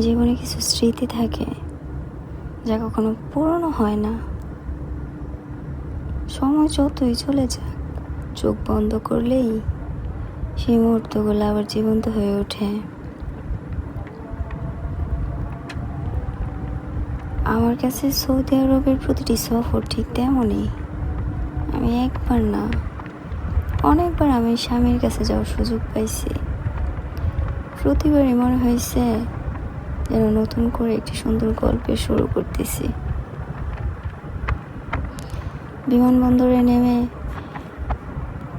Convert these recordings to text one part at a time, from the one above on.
জীবনে কিছু স্মৃতি থাকে যা কখনো পুরনো হয় না। সময় যতই চলে যাক, চোখ বন্ধ করলেই সেই মুহূর্তগুলো আবার জীবন্ত হয়ে ওঠে। আমার কাছে সৌদি আরবের প্রতিটি সফর ঠিক তেমনই। আমি একবার না, অনেকবার আমি স্বামীর কাছে যাওয়ার সুযোগ পাইছি। প্রতিবারই মনে হয়েছে যেন নতুন করে একটি সুন্দর গল্পের শুরু করতেছি। বিমানবন্দরে নেমে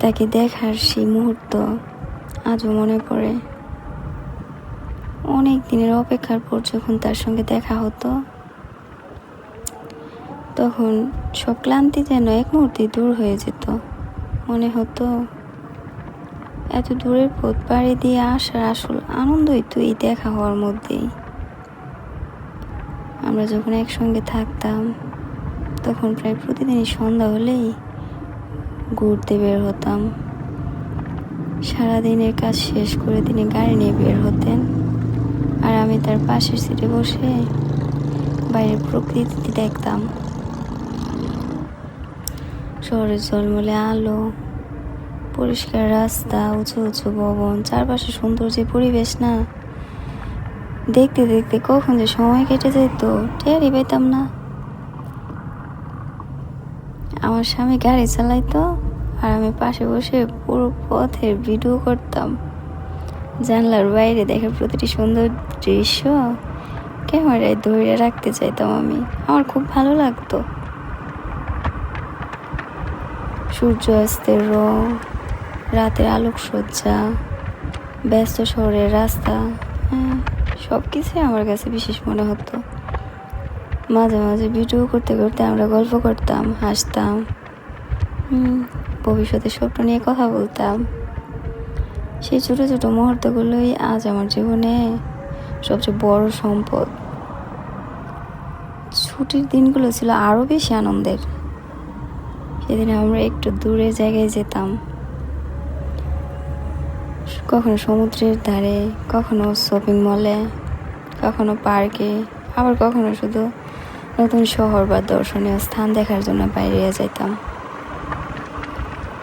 তাকে দেখার সেই মুহূর্ত আজও মনে পড়ে। অনেক দিনের অপেক্ষার পর যখন তার সঙ্গে দেখা হতো, তখন সব ক্লান্তি যেন এক মুহূর্তে দূর হয়ে যেত। মনে হতো এত দূরের পথ পাড়ি দিয়ে আসার আসল আনন্দই তো এই দেখা হওয়ার মধ্যেই। আমরা যখন একসঙ্গে থাকতাম, তখন প্রায় প্রতিদিনই সন্ধ্যা হলেই ঘুরতে বের হতাম। সারাদিনের কাজ শেষ করে তিনি গাড়ি নিয়ে বের হতেন, আর আমি তার পাশের সিটে বসে বাইরের প্রকৃতি দেখতাম। শহরের ঝলমলে আলো, পরিষ্কার রাস্তা, উঁচু উঁচু ভবন, চারপাশে সুন্দর যে পরিবেশ না, দেখতে দেখতে কখন যে সময় কেটে যেত টেরই পেতাম না। আমার স্বামী গাড়ি চালাইতো আর আমি পাশে বসে পুরো পথের ভিডিও করতাম। জানলার বাইরে দেখার প্রতিটি সুন্দর দৃশ্য ক্যামেরায় ধরে রাখতে চাইতাম আমি। আমার খুব ভালো লাগতো। সূর্য অস্তের রং, রাতের আলোকসজ্জা, ব্যস্ত শহরের রাস্তা, সব কিছুই আমার কাছে বিশেষ মনে হতো। মাঝে মাঝে ভিডিও করতে করতে আমরা গল্প করতাম, হাসতাম, ভবিষ্যতের স্বপ্ন নিয়ে কথা বলতাম। সেই ছোট ছোট মুহূর্তগুলোই আজ আমার জীবনে সবচেয়ে বড় সম্পদ। ছুটির দিনগুলো ছিল আরো বেশি আনন্দের। সেদিন আমরা একটু দূরে জায়গায় যেতাম, কখনো সমুদ্রের ধারে, কখনো শপিং মলে, কখনো পার্কে, আবার কখনো শুধু নতুন শহর বা দর্শনীয় স্থান দেখার জন্য বাইরে যেতাম।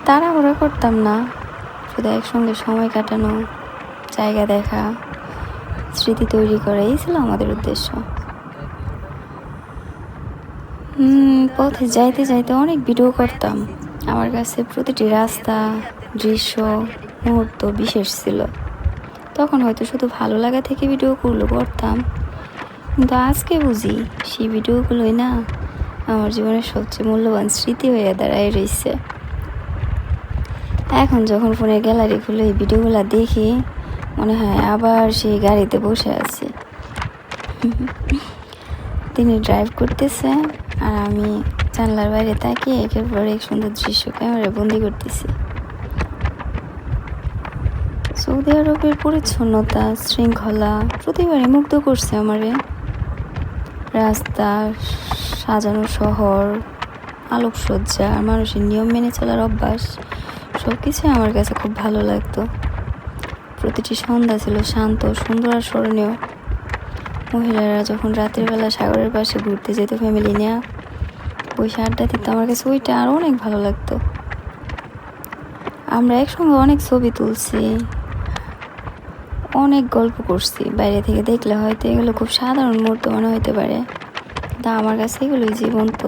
তাড়াহুড়া করতাম না, শুধু একসঙ্গে সময় কাটানো, জায়গা দেখা, স্মৃতি তৈরি করা, এই ছিল আমাদের উদ্দেশ্য। পথে যাইতে যাইতে অনেক ভিডিও করতাম। আমার কাছে প্রতিটি রাস্তা, দৃশ্য, মুহূর্ত বিশেষ ছিল। তখন হয়তো শুধু ভালো লাগা থেকে ভিডিওগুলো করতাম, কিন্তু আজকে বুঝি সেই ভিডিওগুলোই না আমার জীবনের সবচেয়ে মূল্যবান স্মৃতি হয়ে দাঁড়ায় রয়েছে। এখন যখন ফোনের গ্যালারি খুলে এই ভিডিওগুলো দেখি, মনে হয় আবার সেই গাড়িতে বসে আছি। তিনি ড্রাইভ করতেছে আর আমি জানলার বাইরে তাকিয়ে একের পর এক সুন্দর দৃশ্য ক্যামেরায় বন্দি করতেছি। সৌদি আরবের পরিচ্ছন্নতা, শৃঙ্খলা প্রতিবারই মুগ্ধ করছে আমারে। রাস্তা, সাজানো শহর, আলোকসজ্জা, মানুষের নিয়ম মেনে চলার অভ্যাস, সব কিছুই আমার কাছে খুব ভালো লাগতো। প্রতিটি সন্ধ্যা ছিল শান্ত, সুন্দর আর স্মরণীয়। মহিলারা যখন রাতের বেলা সাগরের পাশে ঘুরতে যেত ফ্যামিলি নিয়ে, বসে আড্ডা দিত, আমার কাছে ওইটা আরও অনেক ভালো লাগতো। আমরা একসঙ্গে অনেক ছবি তুলছি, অনেক গল্প করছি। বাইরে থেকে দেখলে হয়তো এগুলো খুব সাধারণ মুহূর্ত মনে হইতে পারে, তা আমার কাছে এগুলোই জীবন্ত,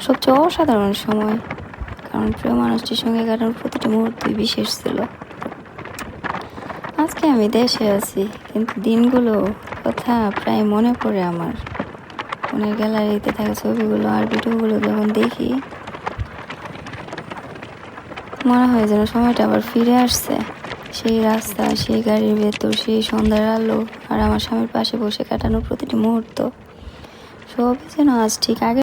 সবচেয়ে অসাধারণ সময়। কারণ প্রিয় মানুষটির সঙ্গে কাটানোর প্রতিটি মুহূর্তই বিশেষ ছিল। আজকে আমি দেশে আছি, কিন্তু দিনগুলো কথা প্রায় মনে পড়ে আমার। ফোনের গ্যালারিতে থাকা ছবিগুলো আর ভিডিওগুলো যখন দেখি, মনে হয় যেন সময়টা আবার ফিরে আসছে। সেই রাস্তা, সেই গাড়ির ভেতর, সেই সন্ধ্যার আলো, আর আমার স্বামীর পাশে বসে কাটানো প্রতিটি মুহূর্ত, সবই যেন আজ ঠিক আগে